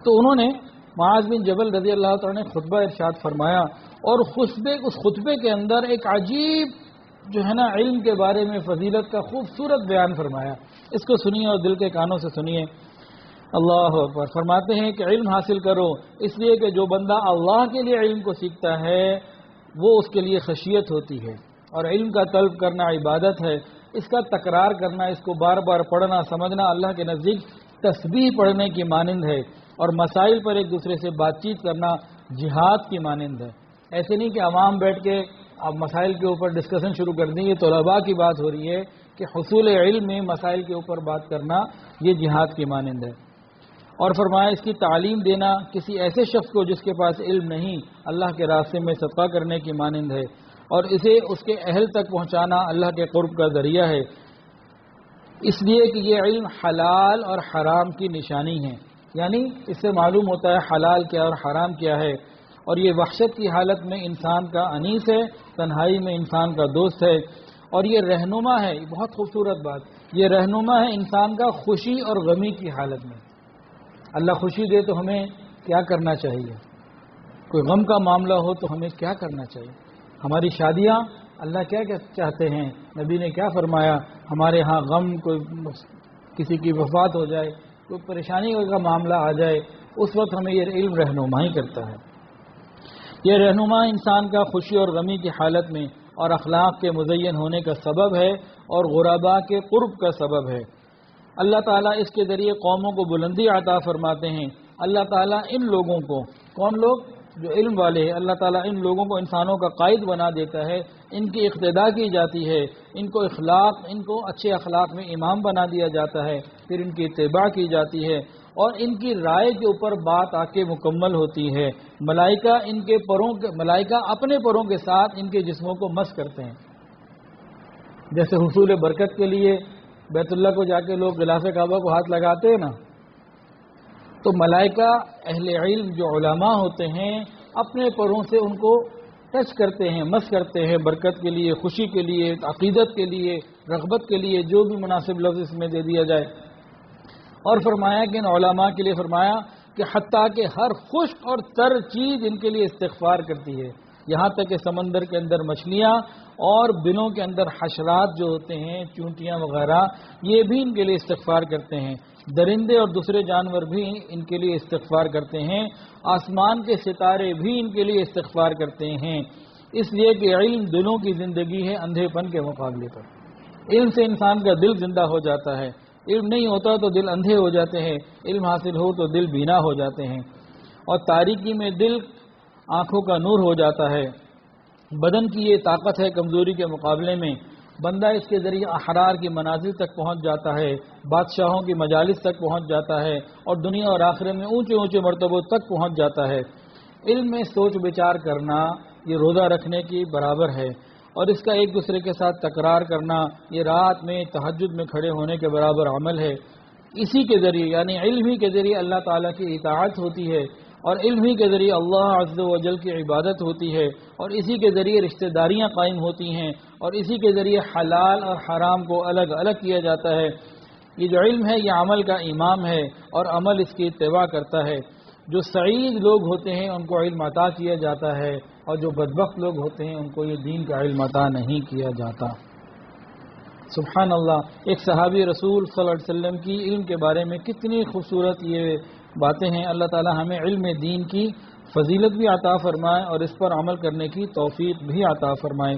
تو انہوں نے معاذ بن جبل رضی اللہ تعالیٰ نے خطبہ ارشاد فرمایا، اور اس خطبے کے اندر ایک عجیب جو ہے نا علم کے بارے میں فضیلت کا خوبصورت بیان فرمایا. اس کو سنیے اور دل کے کانوں سے سنیے. اللہ اکبر. فرماتے ہیں کہ علم حاصل کرو اس لیے کہ جو بندہ اللہ کے لیے علم کو سیکھتا ہے وہ اس کے لیے خشیت ہوتی ہے، اور علم کا طلب کرنا عبادت ہے. اس کا تکرار کرنا، اس کو بار بار پڑھنا سمجھنا اللہ کے نزدیک تسبیح پڑھنے کی مانند ہے، اور مسائل پر ایک دوسرے سے بات چیت کرنا جہاد کی مانند ہے. ایسے نہیں کہ عوام بیٹھ کے اب مسائل کے اوپر ڈسکشن شروع کر دیں. یہ طلباء کی بات ہو رہی ہے کہ حصول علم میں مسائل کے اوپر بات کرنا یہ جہاد کی مانند ہے. اور فرمایا اس کی تعلیم دینا کسی ایسے شخص کو جس کے پاس علم نہیں اللہ کے راستے میں صدقہ کرنے کی مانند ہے، اور اسے اس کے اہل تک پہنچانا اللہ کے قرب کا ذریعہ ہے. اس لیے کہ یہ علم حلال اور حرام کی نشانی ہے، یعنی اس سے معلوم ہوتا ہے حلال کیا اور حرام کیا ہے. اور یہ وحشت کی حالت میں انسان کا انیس ہے، تنہائی میں انسان کا دوست ہے، اور یہ رہنما ہے. بہت خوبصورت بات، یہ رہنما ہے انسان کا خوشی اور غمی کی حالت میں. اللہ خوشی دے تو ہمیں کیا کرنا چاہیے، کوئی غم کا معاملہ ہو تو ہمیں کیا کرنا چاہیے. ہماری شادیاں اللہ کیا چاہتے ہیں، نبی نے کیا فرمایا، ہمارے ہاں غم، کوئی کسی کی وفات ہو جائے، کوئی پریشانی کا معاملہ آ جائے، اس وقت ہمیں یہ علم رہنمائی کرتا ہے. یہ رہنما انسان کا خوشی اور غمی کی حالت میں اور اخلاق کے مزین ہونے کا سبب ہے، اور غرباء کے قرب کا سبب ہے. اللہ تعالیٰ اس کے ذریعے قوموں کو بلندی عطا فرماتے ہیں. اللہ تعالیٰ ان لوگوں کو، کون لوگ؟ جو علم والے ہیں، اللہ تعالیٰ ان لوگوں کو انسانوں کا قائد بنا دیتا ہے. ان کی اقتداء کی جاتی ہے، ان کو اچھے اخلاق میں امام بنا دیا جاتا ہے، پھر ان کی اتباع کی جاتی ہے، اور ان کی رائے کے اوپر بات آ کے مکمل ہوتی ہے. ملائکہ اپنے پروں کے ساتھ ان کے جسموں کو مس کرتے ہیں. جیسے حصول برکت کے لیے بیت اللہ کو جا کے لوگ غلاف کعبہ کو ہاتھ لگاتے ہیں نا، تو ملائکہ اہل علم جو علماء ہوتے ہیں اپنے پروں سے ان کو ٹچ کرتے ہیں، مس کرتے ہیں، برکت کے لیے، خوشی کے لیے، عقیدت کے لیے، رغبت کے لیے، جو بھی مناسب لفظ اس میں دے دیا جائے. اور فرمایا کہ ان علماء کے لیے فرمایا کہ حتیٰ کہ ہر خشک اور تر چیز ان کے لیے استغفار کرتی ہے. یہاں تک کہ سمندر کے اندر مچھلیاں اور بلوں کے اندر حشرات جو ہوتے ہیں، چونٹیاں وغیرہ، یہ بھی ان کے لیے استغفار کرتے ہیں. درندے اور دوسرے جانور بھی ان کے لیے استغفار کرتے ہیں. آسمان کے ستارے بھی ان کے لیے استغفار کرتے ہیں. اس لیے کہ علم دلوں کی زندگی ہے اندھے پن کے مقابلے پر. علم سے انسان کا دل زندہ ہو جاتا ہے. علم نہیں ہوتا تو دل اندھے ہو جاتے ہیں، علم حاصل ہو تو دل بینا ہو جاتے ہیں، اور تاریکی میں دل آنکھوں کا نور ہو جاتا ہے. بدن کی یہ طاقت ہے، کمزوری کے مقابلے میں بندہ اس کے ذریعے احرار کی منازل تک پہنچ جاتا ہے، بادشاہوں کی مجالس تک پہنچ جاتا ہے، اور دنیا اور آخرت میں اونچے اونچے مرتبوں تک پہنچ جاتا ہے. علم میں سوچ بچار کرنا یہ روزہ رکھنے کی برابر ہے، اور اس کا ایک دوسرے کے ساتھ تکرار کرنا یہ رات میں تہجد میں کھڑے ہونے کے برابر عمل ہے. اسی کے ذریعے یعنی علم ہی کے ذریعے اللہ تعالیٰ کی اطاعت ہوتی ہے، اور علم ہی کے ذریعے اللہ عز و جل کی عبادت ہوتی ہے، اور اسی کے ذریعے رشتہ داریاں قائم ہوتی ہیں، اور اسی کے ذریعے حلال اور حرام کو الگ الگ کیا جاتا ہے. یہ جو علم ہے یہ عمل کا امام ہے، اور عمل اس کی اتباع کرتا ہے. جو سعید لوگ ہوتے ہیں ان کو علم عطا کیا جاتا ہے، اور جو بدبخت لوگ ہوتے ہیں ان کو یہ دین کا علم عطا نہیں کیا جاتا. سبحان اللہ. ایک صحابی رسول صلی اللہ علیہ وسلم کی علم کے بارے میں کتنی خوبصورت یہ باتیں ہیں. اللہ تعالی ہمیں علم دین کی فضیلت بھی عطا فرمائے اور اس پر عمل کرنے کی توفیق بھی عطا فرمائے.